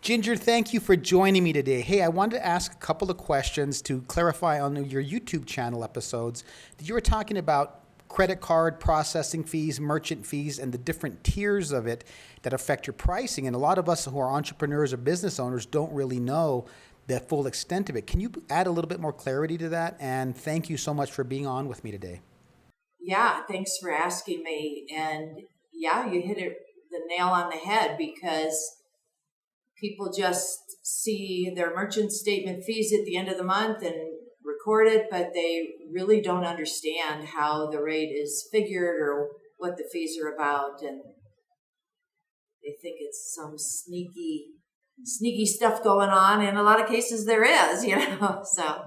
Ginger, thank you for joining me today. Hey, I wanted to ask a couple of questions to clarify on your YouTube channel episodes. You were talking about credit card processing fees, merchant fees, and the different tiers of it that affect your pricing. And a lot of us who are entrepreneurs or business owners don't really know the full extent of it. Can you add a little bit more clarity to that? And thank you so much for being on with me today. Yeah, thanks for asking me. And yeah, you hit the nail on the head because people just see their merchant statement fees at the end of the month and record it, but they really don't understand how the rate is figured or what the fees are about. And they think it's some sneaky stuff going on. In a lot of cases there is, so.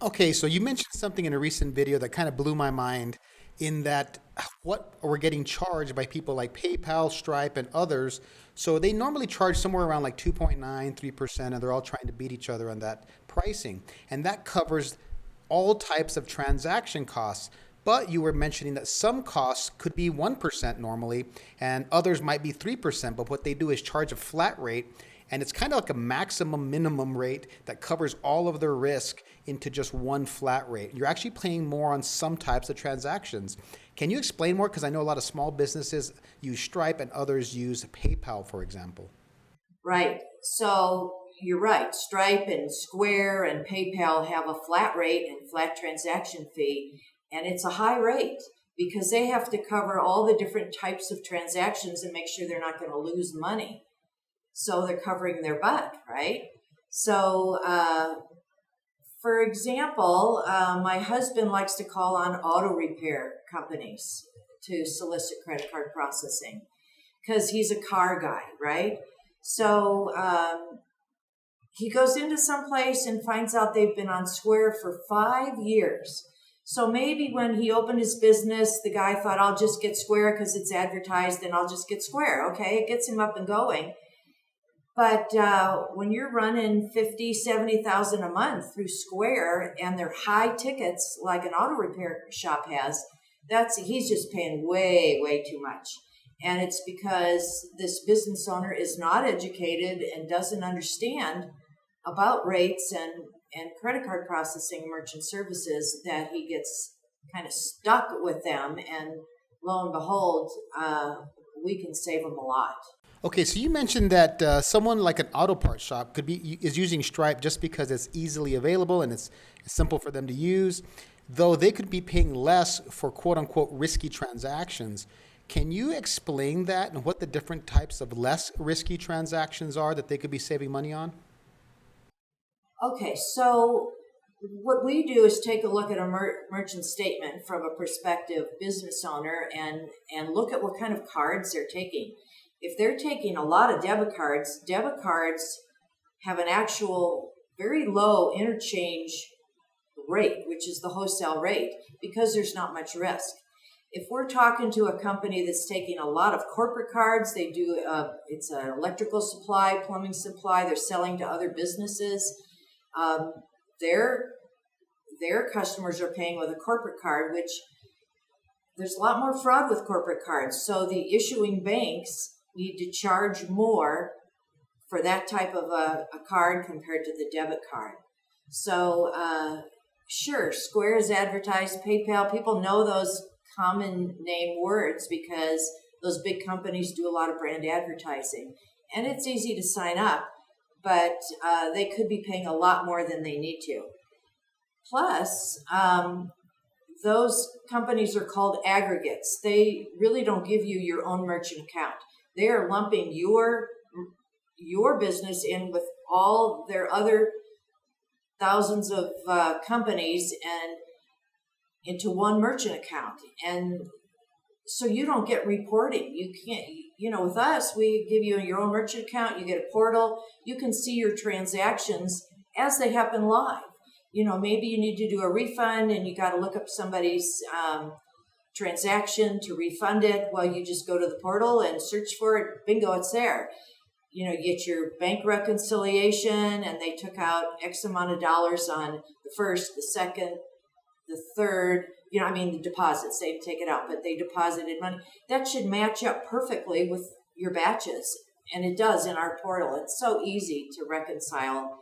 Okay, so you mentioned something in a recent video that kind of blew my mind in that what we're getting charged by people like PayPal, Stripe, and others. So they normally charge somewhere around like 2.9, 3%, and they're all trying to beat each other on that pricing. And that covers all types of transaction costs. But you were mentioning that some costs could be 1% normally, and others might be 3%. But what they do is charge a flat rate, and it's kind of like a maximum minimum rate that covers all of their risk into just one flat rate. You're actually paying more on some types of transactions. Can you explain more? Because I know a lot of small businesses use Stripe and others use PayPal, for example. Right. So you're right. Stripe and Square and PayPal have a flat rate and flat transaction fee, and it's a high rate because they have to cover all the different types of transactions and make sure they're not going to lose money. So they're covering their butt, right? So, for example, my husband likes to call on auto repair companies to solicit credit card processing because he's a car guy, right? So he goes into some place and finds out they've been on Square for 5 years. So maybe when he opened his business, the guy thought, I'll just get Square because it's advertised and I'll just get Square. Okay, it gets him up and going. But when you're running 50, 70,000 a month through Square and they're high tickets like an auto repair shop has, he's just paying way, way too much. And it's because this business owner is not educated and doesn't understand about rates and credit card processing merchant services that he gets kind of stuck with them. And lo and behold, we can save him a lot. Okay, so you mentioned that someone like an auto parts shop is using Stripe just because it's easily available and it's simple for them to use, though they could be paying less for quote unquote risky transactions. Can you explain that and what the different types of less risky transactions are that they could be saving money on? Okay, so what we do is take a look at a merchant statement from a prospective business owner and look at what kind of cards they're taking. If they're taking a lot of debit cards have an actual very low interchange rate, which is the wholesale rate, because there's not much risk. If we're talking to a company that's taking a lot of corporate cards, it's an electrical supply, plumbing supply, they're selling to other businesses. Their customers are paying with a corporate card, which there's a lot more fraud with corporate cards. So the issuing banks need to charge more for that type of a card compared to the debit card. So sure, Square is advertised, PayPal, people know those common name words because those big companies do a lot of brand advertising. And it's easy to sign up, but they could be paying a lot more than they need to. Plus, those companies are called aggregates. They really don't give you your own merchant account. They are lumping your business in with all their other thousands of companies and into one merchant account. And so you don't get reporting. You can't, with us, we give you your own merchant account. You get a portal. You can see your transactions as they happen live. Maybe you need to do a refund and you got to look up somebody's transaction to refund it. Well, you just go to the portal and search for it. Bingo, it's there. You get your bank reconciliation and they took out X amount of dollars on the first, the second, the third, the deposits, they take it out, but they deposited money. That should match up perfectly with your batches. And it does in our portal. It's so easy to reconcile.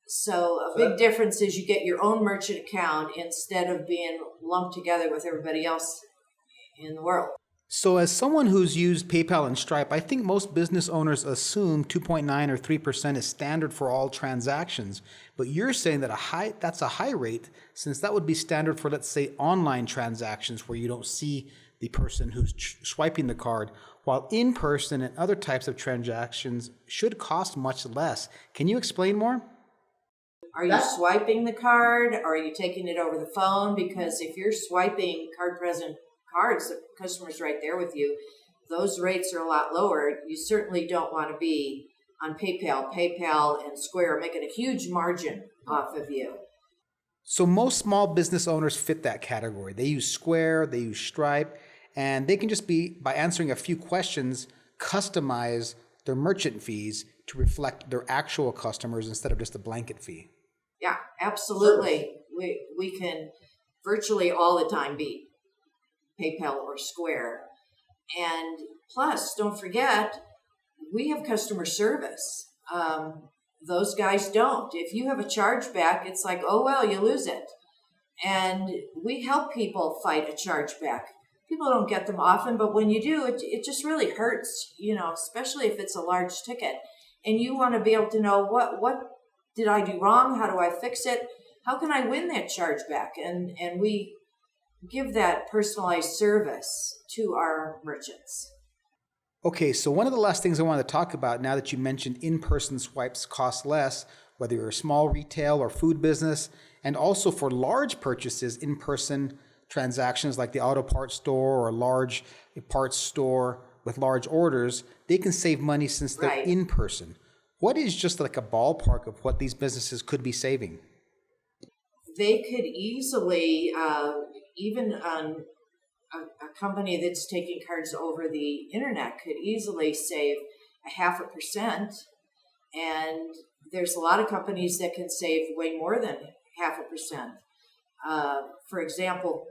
So a big difference is you get your own merchant account instead of being lumped together with everybody else in the world. So as someone who's used PayPal and Stripe, I think most business owners assume 2.9 or 3% is standard for all transactions. But you're saying that that's a high rate, since that would be standard for, let's say, online transactions where you don't see the person who's swiping the card, while in-person and other types of transactions should cost much less. Can you explain more? Are you swiping the card? Or are you taking it over the phone? Because if you're swiping card-present cards, the customer's right there with you, those rates are a lot lower. You certainly don't want to be on PayPal. PayPal and Square are making a huge margin off of you. So most small business owners fit that category. They use Square, they use Stripe, and they can just by answering a few questions, customize their merchant fees to reflect their actual customers instead of just a blanket fee. Yeah, absolutely. We can virtually all the time beat PayPal or Square. And plus, don't forget, we have customer service. Those guys don't. If you have a chargeback, it's like, oh, well, you lose it. And we help people fight a chargeback. People don't get them often, but when you do, it just really hurts, especially if it's a large ticket. And you want to be able to know what did I do wrong? How do I fix it? How can I win that chargeback? And we give that personalized service to our merchants. Okay, so one of the last things I want to talk about now that you mentioned in-person swipes cost less, whether you're a small retail or food business, and also for large purchases, in-person transactions like the auto parts store or a large parts store with large orders, they can save money since they're Right. in person. What is just like a ballpark of what these businesses could be saving? They could easily, even on a company that's taking cards over the internet, could easily save 0.5%. And there's a lot of companies that can save way more than 0.5%. For example,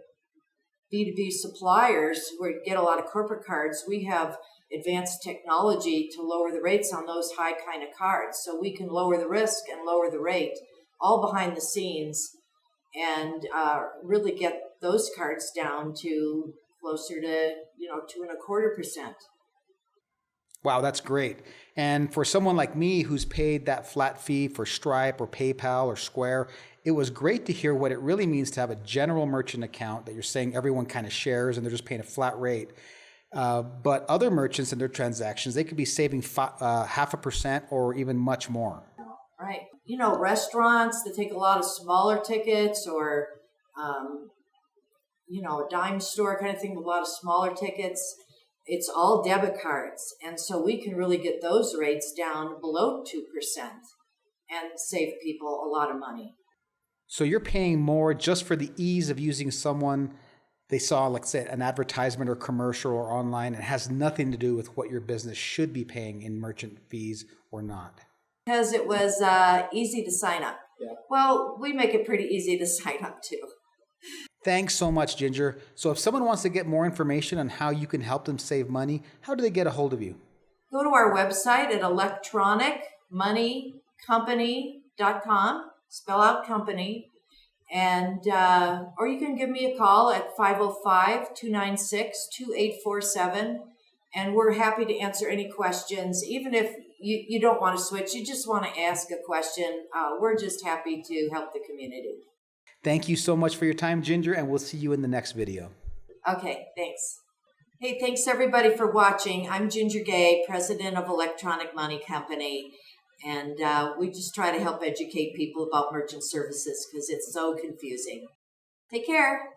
B2B suppliers, where you get a lot of corporate cards, we have advanced technology to lower the rates on those high kind of cards. So we can lower the risk and lower the rate all behind the scenes and really get those cards down to closer to, 2.25%. Wow, that's great. And for someone like me who's paid that flat fee for Stripe or PayPal or Square, it was great to hear what it really means to have a general merchant account that you're saying everyone kind of shares and they're just paying a flat rate. But other merchants and their transactions, they could be saving 0.5% or even much more. Right. Restaurants that take a lot of smaller tickets or, a dime store kind of thing with a lot of smaller tickets. It's all debit cards. And so we can really get those rates down below 2% and save people a lot of money. So you're paying more just for the ease of using someone they saw, let's say, an advertisement or commercial or online. It has nothing to do with what your business should be paying in merchant fees or not. Because it was easy to sign up. Yeah. Well, we make it pretty easy to sign up too. Thanks so much, Ginger. So if someone wants to get more information on how you can help them save money, how do they get a hold of you? Go to our website at electronicmoneycompany.com, spell out company, and or you can give me a call at 505-296-2847, and we're happy to answer any questions. Even if you don't want to switch, you just want to ask a question, we're just happy to help the community. Thank you so much for your time, Ginger, and we'll see you in the next video. Okay, thanks. Hey, thanks everybody for watching. I'm Ginger Gay, president of Electronic Money Company, and we just try to help educate people about merchant services because it's so confusing. Take care.